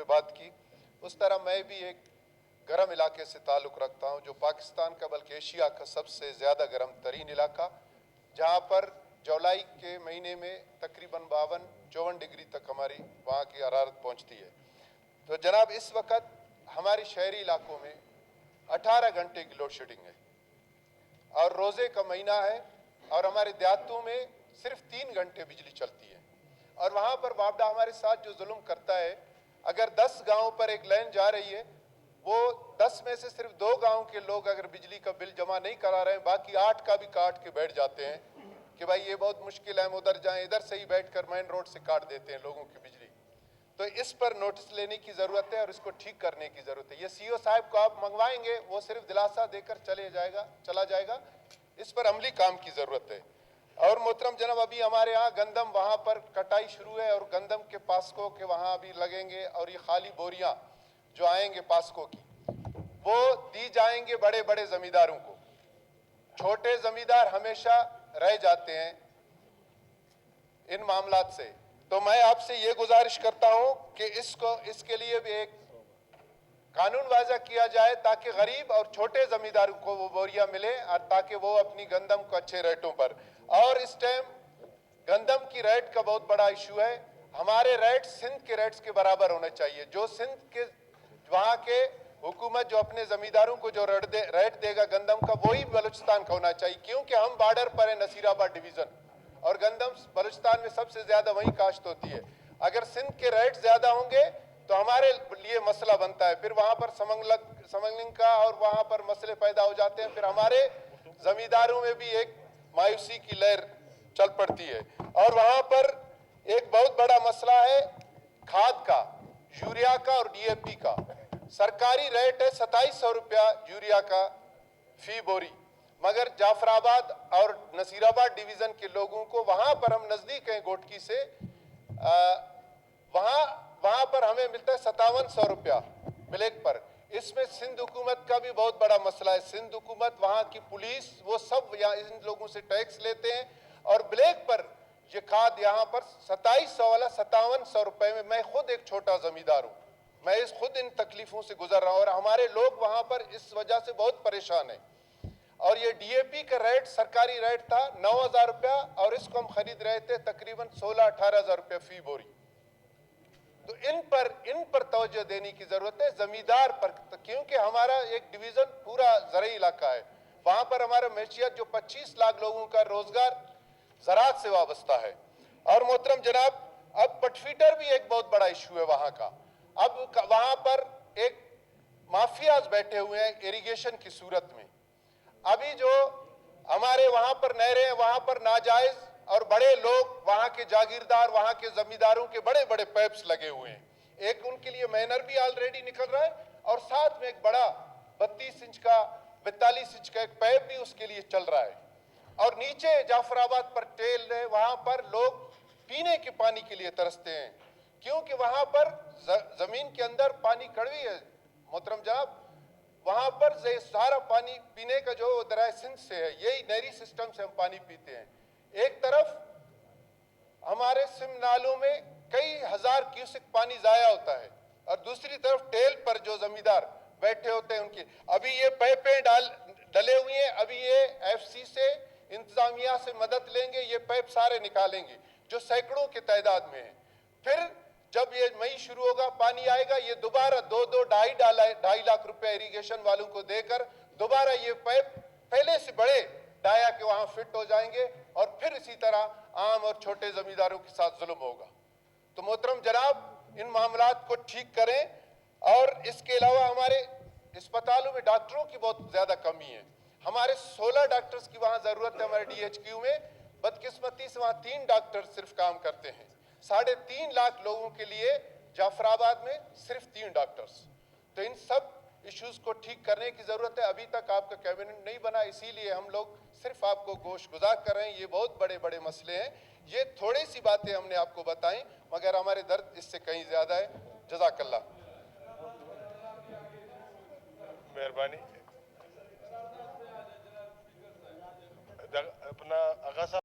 बात की, उस तरह मैं भी एक गर्म इलाके से ताल्लुक़ रखता हूँ, जो पाकिस्तान का बल्कि एशिया का सबसे ज़्यादा गर्म तरीन इलाका, जहाँ पर जुलाई के महीने में तकरीबन 52-54 डिग्री तक हमारी वहाँ की हरारत पहुँचती है। तो जनाब, इस वक्त हमारे शहरी इलाकों में 18 घंटे की लोड शेडिंग है और रोज़े का महीना है और हमारे देहातों में सिर्फ 3 घंटे बिजली चलती है। और वहाँ पर वापडा हमारे साथ जो जुल्म करता है, अगर 10 गाँव पर एक लाइन जा रही है, वो 10 में से सिर्फ 2 गाँव के लोग अगर बिजली का बिल जमा नहीं करा रहे हैं, बाकी 8 का भी काट के बैठ जाते हैं कि भाई ये बहुत मुश्किल है, हम उधर जाएं, इधर से ही बैठकर मेन रोड से काट देते हैं लोगों की बिजली। तो इस पर नोटिस लेने की ज़रूरत है और इसको ठीक करने की ज़रूरत है। ये सीओ साहब को आप मंगवाएंगे, वो सिर्फ दिलासा देकर चला जाएगा, इस पर अमली काम की ज़रूरत है। और मोहतरम जनाब, अभी हमारे यहाँ गंदम वहाँ पर कटाई शुरू है और गंदम के पास्को के वहाँ अभी लगेंगे और ये खाली बोरियाँ जो आएंगे पास्को की, वो दी जाएंगे बड़े बड़े ज़मींदारों को। छोटे ज़मींदार हमेशा रह जाते हैं इन मामलात से। तो मैं आपसे ये गुजारिश करता हूँ कि इसके लिए भी एक कानून वाज़ा किया जाए ताकि गरीब और छोटे ज़मींदारों को वो बोरियां मिले और ताकि वो अपनी गंदम को अच्छे रेटों पर। और इस टाइम गंदम की रेट का बहुत बड़ा इशू है। हमारे रेट सिंध के रेट्स के बराबर होने चाहिए। जो सिंध के वहाँ के हुकूमत जो अपने ज़मींदारों को जो रेट देगा गंदम का, वही बलूचिस्तान का होना चाहिए, क्योंकि हम बॉर्डर पर है, नसीराबाद डिवीज़न, और गंदम बलूचिस्तान में सबसे ज़्यादा वहीं काश्त होती है। अगर सिंध के रेट ज़्यादा होंगे तो हमारे लिए मसला बनता है, फिर वहाँ पर समगलिंग का और वहाँ पर मसले पैदा हो जाते हैं, फिर हमारे ज़मींदारों में भी एक मायूसी की लहर चल पड़ती है। और वहाँ पर एक बहुत बड़ा मसला है खाद का, यूरिया का और DAP का। सरकारी रेट है 2700 रुपया यूरिया का फी बोरी, मगर जाफराबाद और नसीराबाद डिवीज़न के लोगों को, वहाँ पर हम नज़दीक हैं गोटकी से, वहाँ पर हमें मिलता है 5700 रुपया ब्लैक पर। इसमें सिंध हुकूमत का भी बहुत बड़ा मसला है। सिंध हुकूमत, वहाँ की पुलिस, वो सब यहाँ इन लोगों से टैक्स लेते हैं और ब्लैक पर ये खाद यहाँ पर 2700 वाला 5700 रुपये में। मैं खुद एक छोटा ज़मींदार हूँ, मैं खुद इन तकलीफ़ों से गुजर रहा हूँ और हमारे लोग वहाँ पर इस वजह से बहुत परेशान हैं। और ये DAP का रेट, सरकारी रेट था 9000 रुपया और इसको हम खरीद रहे थे तकरीबन 16-18 हज़ार रुपया फी बोरी। तो इन पर तवज्जो देने की ज़रूरत है ज़मींदार पर, क्योंकि हमारा एक डिवीज़न पूरा ज़राई इलाका है। वहाँ पर हमारा मैशियत जो 25 लाख लोगों का रोज़गार ज़राअत से वाबस्ता है। और मोहतरम जनाब, अब पटफीटर भी एक बहुत बड़ा इशू है वहाँ का। अब वहाँ पर एक माफियाज बैठे हुए हैं इरिगेशन की सूरत में। अभी जो हमारे वहाँ पर नहरें हैं, वहाँ पर नाजायज़ और बड़े लोग, वहाँ के जागीरदार, वहाँ के जमींदारों के बड़े बड़े पाइप्स लगे हुए हैं। एक उनके लिए मैनर भी ऑलरेडी निकल रहा है और साथ में एक बड़ा 32 इंच का 42 इंच का एक पाइप भी उसके लिए चल रहा है। और नीचे जाफराबाद पर टेल है, वहाँ पर लोग पीने के पानी के लिए तरसते हैं, क्योंकि वहाँ पर ज़मीन के अंदर पानी कड़वी है मोहतरम जनाब। वहाँ पर सारा पानी पीने का जो दरिया सिंध से है, यही नहरी सिस्टम से हम पानी पीते हैं। एक तरफ हमारे सिम नालों में कई हज़ार क्यूसेक पानी ज़ाया होता है और दूसरी तरफ टेल पर जो ज़मींदार बैठे होते हैं उनकी अभी ये पाइपें डले हुए हैं। अभी ये FC से, इंतज़ामिया से मदद लेंगे, ये पाइप सारे निकालेंगे जो सैकड़ों की तादाद में है। फिर जब ये मई शुरू होगा, पानी आएगा, ये दोबारा 2-2-2.5 लाख रुपए इरिगेशन वालों को देकर दोबारा ये पाइप पहले से बड़े डाया के वहाँ फिट हो जाएंगे और फिर इसी तरह आम और छोटे ज़मींदारों के साथ जुल्म होगा। तो मोहतरम जनाब, इन मामलात को ठीक करें। और इसके अलावा हमारे अस्पतालों में डॉक्टरों की बहुत ज़्यादा कमी है। हमारे 16 डॉक्टर्स की वहाँ ज़रूरत है हमारे DHQ में। बदकिस्मती से वहाँ 3 डॉक्टर सिर्फ काम करते हैं। 3.5 लाख लोगों के लिए जाफराबाद में सिर्फ 3 डॉक्टर्स। तो इन सब इश्यूज़ को ठीक करने की ज़रूरत है। अभी तक आपका कैबिनेट नहीं बना, इसीलिए हम लोग सिर्फ आपको गोश गुजार कर रहे हैं। ये बहुत बड़े बड़े मसले हैं। ये थोड़ी सी बातें हमने आपको बताई, मगर हमारे दर्द इससे कहीं ज़्यादा है। जज़ाकल्लाह। मेहरबानी। अपना आगा साहब।